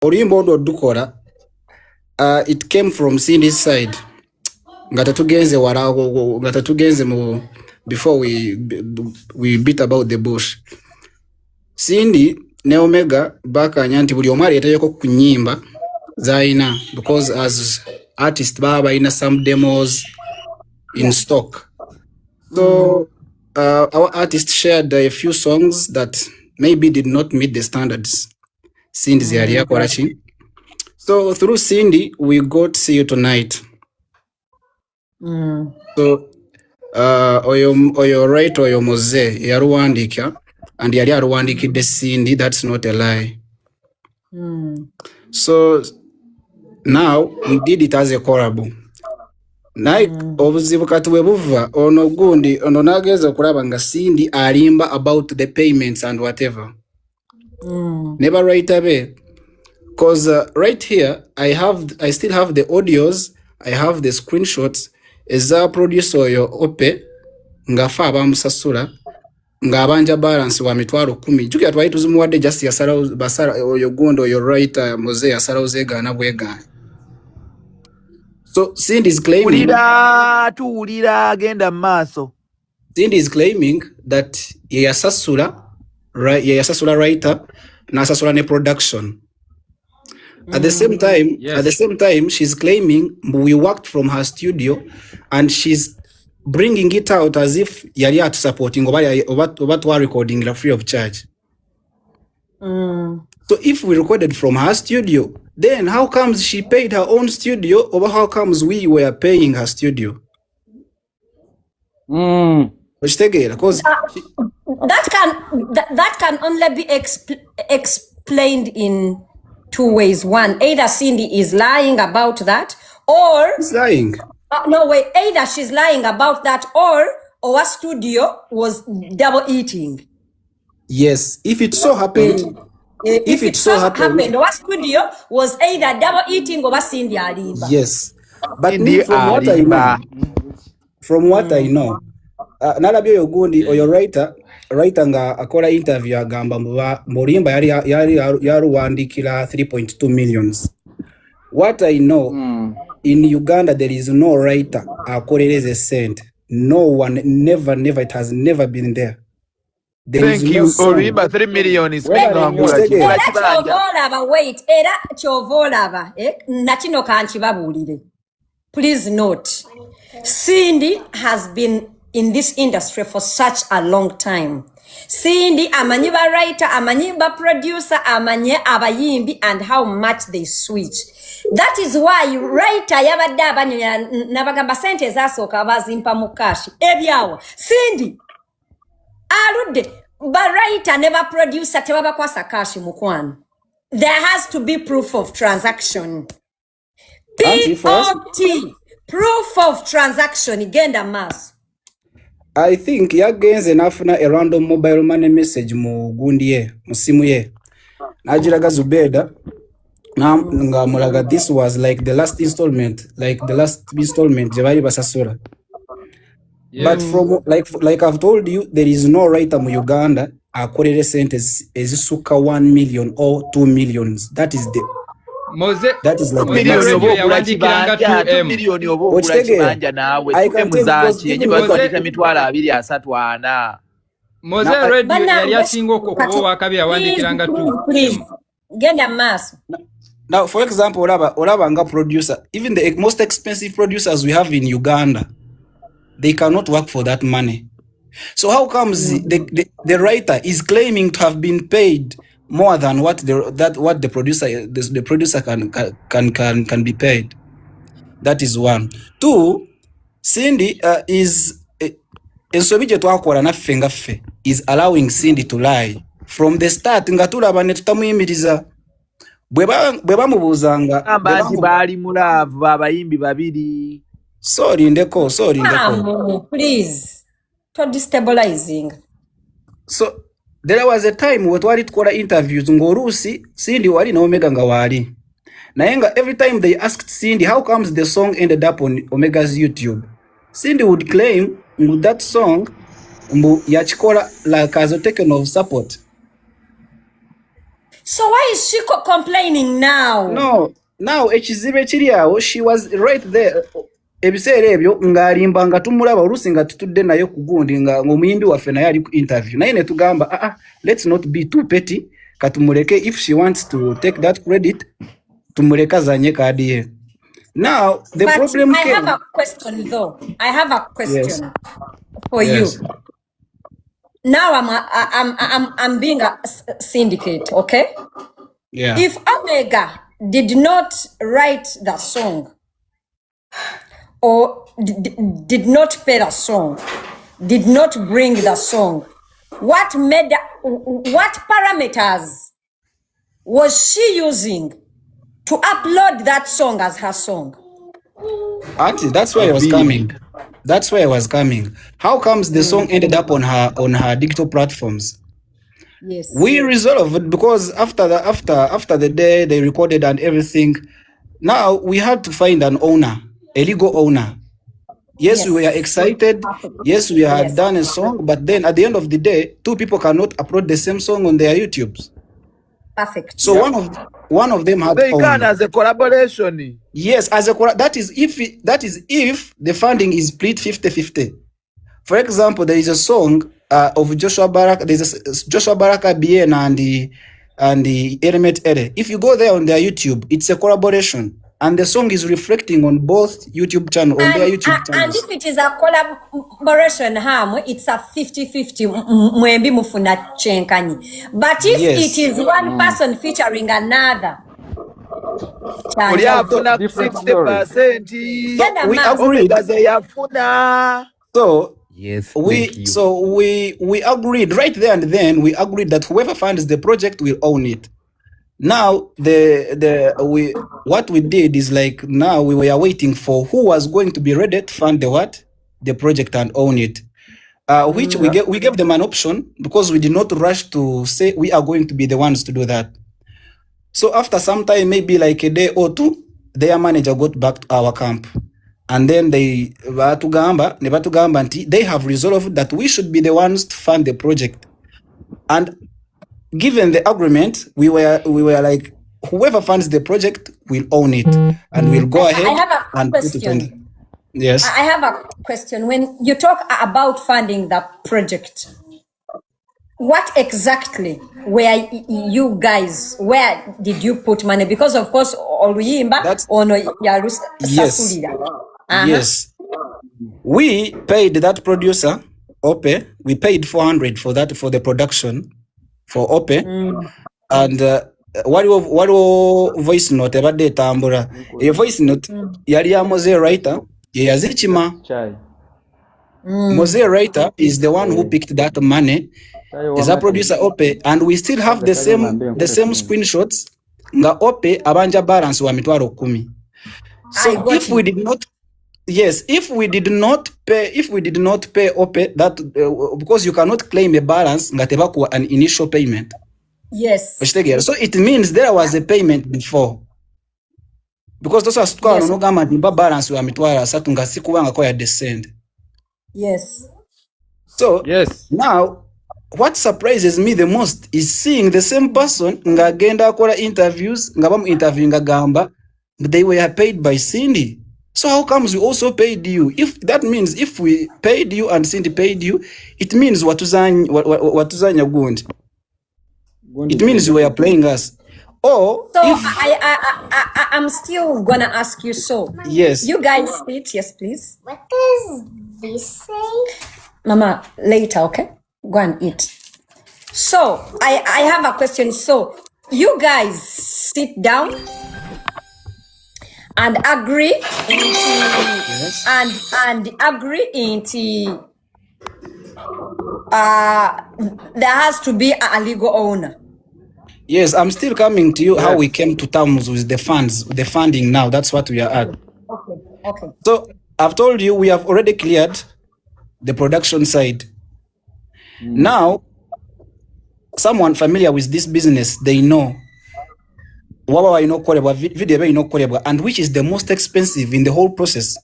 oluyimba olwo dukola it came from Cindy's side nga tetugenze mu before we beat about the bush. Cindy ne Omega bakanya nti buli omu aleeteyeko ku nnyimba z'alina because as artist baba balina some demos in stock. So our artist shared a few songs that maybe did not meet the standards Cindy's yali yakola ki. So through Cindy we got See You Tonight. So oyo right oyo Moze yaruwandika and yali aruwandikidde Cindy, that's not a lie. So now we did it as a collab. Naye obuzibu kati bwe buva ono gundi ono nageza okulaba nga Cindy alimba about the payments and whatever. Never right away. Because right here I still have the audios, I have the screenshots. Eza producer oyo Ope nga fa abamusasula nga abanja balance wa mitwalo 10 jukira twali tuzimuwadde just yasala basala oyo gundo oyo writer Moze yasala ozegana bwega. So Cindy is claiming tuulira agenda maaso. Cindy is claiming that yasasula writer na sasula ne production. At the same time, she's claiming we worked from her studio, and she's bringing it out as if yali at supporting oba recording free of charge. So if we recorded from her studio, then how comes she paid her own studio, or how comes we were paying her studio? Because that can only be explained in two ways. One, either Cindy is lying about that, or she's lying. No way. Either she's lying about that, or our studio was double eating. Yes, if it so happened. If it so happened, our studio was either double eating or Cindy alimba. Yes, but from what I know, nalabyo yogundi oyo writer nga akola interview agamba mulimba yaruwandikira 3.2 millions. What I know, in Uganda there is no writer akolereze cent. No one, never, it has never been there. Thank you. Olimba 3 million is wait, era chovolaba nakino kanchibabulire. Please note, Cindy has been in this industry for such a long time. Cindy amanyi ba writer, amanyi ba producer, amanyi abayimbi and how much they switch. That is why writer yabadde abanyonya nabagamba sente zasooka bazimpa mu cash ebyawa. Cindy aludde ba writer never producer tebaba kwasa cash mukwano. There has to be proof of transaction. POT, proof of transaction igenda mass. I think yagenze nafuna a random mobile money message mu gundi ye mu simu ye najiraga Zubeda nga mulaga this was like the last installment je bali basasura. But from like I've told you, there is no writer mu Uganda akolere sente ezisuka 1 million or 2 millions. That is the that is like million obugula kibanja nawe muzachi yenye bazalita mitwala 234 Moze radio yali asinga okuwa kabi awandikiranga tu. Please genda mass. Now for example olaba nga producer, even the most expensive producers we have in Uganda, they cannot work for that money. So how comes the writer is claiming to have been paid more than what the producer can be paid? That is one. Two, Cindy is ensobije twakola naffe ngaffe is allowing Cindy to lie from the start nga tulaba ne tutamuyimiriza bwe bamubuzanga ambaji bali mulavu abayimbi babiri. Sorry ndeko. Please to destabilizing. So there was a time we twali tukola interviews ng'oluusi Cindy wali na Omega nga wali naye nga every time they asked Cindy how comes the song ended up on Omega's YouTube, Cindy would claim that song yachikola like as a token of support. So why is she complaining now? No, now ekizibe kiri awo, she was right there. Ebiseera ebyo ng'alimba nga tumulaba oluusi nga tutudde naye ku gundi nga omuyimbi waffe naye ali ku interview naye ne tugamba let's not be too petty katumuleke, if she wants to take that credit tumuleka zanye kaadi ye. Now the but problem I came. have a question though. I have a question for Yes. you. Now I'm being a syndicate, okay? Yeah. If Omega did not write the song or did not pay the song, did not bring the song, what parameters was she using to upload that song as her song? Auntie, that's where I was coming. That's where I was coming. How comes the song ended up on her digital platforms? Yes. We resolved it because after the day they recorded and everything, now we had to find an owner, a legal owner. Yes, we were excited. Yes, we had done a song, but then at the end of the day, two people cannot upload the same song on their YouTubes. Perfect. So one of them had they owner. can as a collaboration. Yes, as a that is if the funding is split 50-50. For example, there is a song of Joshua Baraka. There's a Joshua Baraka BN and the Element Ere. If you go there on their YouTube, it's a collaboration, and the song is reflecting on both YouTube channel on their YouTube channels. And if it is a collaboration, it's a 50-50. Mwembi mufuna chenkani. But if it is one person featuring another, we agreed. So yes, we agreed right there and then. We agreed that whoever funds the project will own it. Now what we did is like now we were waiting for who was going to be ready to fund the project and own it. Which we gave them an option because we did not rush to say we are going to be the ones to do that. So after some time, maybe like a day or two, their manager got back to our camp. And then they have resolved that we should be the ones to fund the project. And given the agreement, we were like, whoever funds the project will own it and we'll go ahead. I have a question. Yes. I have a question. When you talk about funding the project, what exactly where you guys, where did you put money? Because of course, Oluyimba ono Yarus Sasulira. Yes. We paid that producer, Ope. We paid 400 for that, for the production for Ope. And what voice note about the tambura? A voice note, Yaria Mose writer, Yazichima. Mose writer is the one who picked that money. Is a producer Ope, and we still have the same screenshots. Nga Ope abanja balance wa mitwaro 10. So if we did not, if we did not pay Ope that because you cannot claim a balance nga an initial payment. Yes. So it means there was a payment before. Because those are no gama dimba balance wa mitwaro asatu nga sikuwanga kwa ya descend. Yes. So now what surprises me the most is seeing the same person nga genda akola interviews nga bamu interviewing gamba they were paid by Cindy. So how comes we also paid you? If that means if we paid you and Cindy paid you, it means watuzanya gundi. It means you were playing us. Or so I'm still gonna ask you. So yes, you guys sit. Yes, please. What does this say? Mama, later, okay? Go and eat. So I have a question. So you guys sit down and agree and agree into there has to be a legal owner. Yes, I'm still coming to you how we came to terms with the funding now. That's what we are at. Okay. So I've told you we have already cleared the production side. Now, someone familiar with this business, they know video and which is the most expensive in the whole process.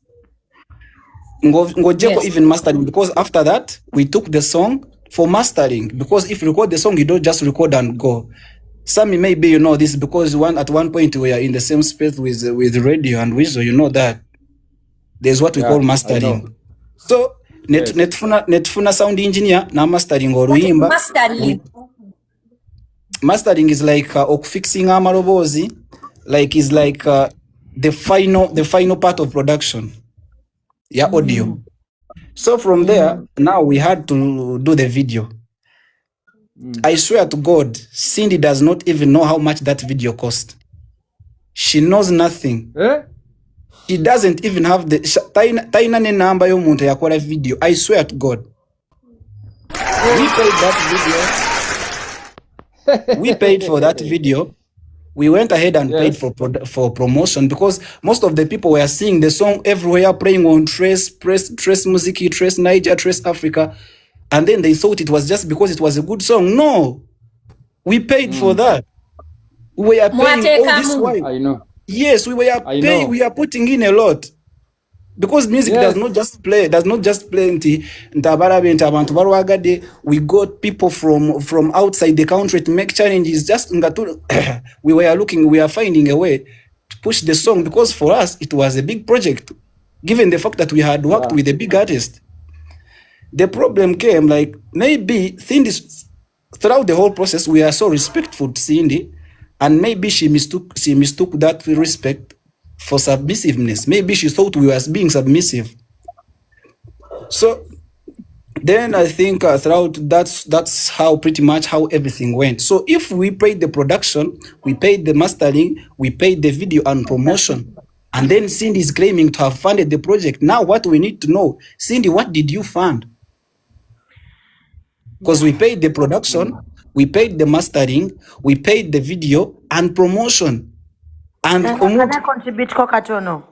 Even mastering, because after that we took the song for mastering, because if you record the song you don't just record and go. Sammy, maybe you know this because at one point we are in the same space with radio and Weasel. You know that there's what we call mastering. So netfuna sound engineer na mastering oluyimba. Mastering is like fixing amalobozi, like is like the final part of production. Yeah, audio. So from there, now we had to do the video. I swear to God, Cindy does not even know how much that video cost. She knows nothing. She doesn't even have the taina ne number yo muntu yakola video. I swear to God. We paid that video. We paid for that video. We went ahead and paid for promotion because most of the people were seeing the song everywhere, playing on Trace Music, Trace Niger, Trace Africa. And then they thought it was just because it was a good song. No, we paid for that. We are paying all this while. I know. Yes, we are paying. We are putting in a lot because music does not just play. We got people from outside the country to make challenges. Just we are finding a way to push the song because for us it was a big project, given the fact that we had worked with a big artist. The problem came like maybe Cindy, throughout the whole process, we are so respectful to Cindy, and maybe she mistook that respect for submissiveness. Maybe she thought we were being submissive. So then I think throughout that's how pretty much how everything went. So if we paid the production, we paid the mastering, we paid the video and promotion, and then Cindy is claiming to have funded the project. Now what we need to know, Cindy, what did you fund? Because we paid the production, we paid the mastering, we paid the video and promotion. And can I contribute kokatono?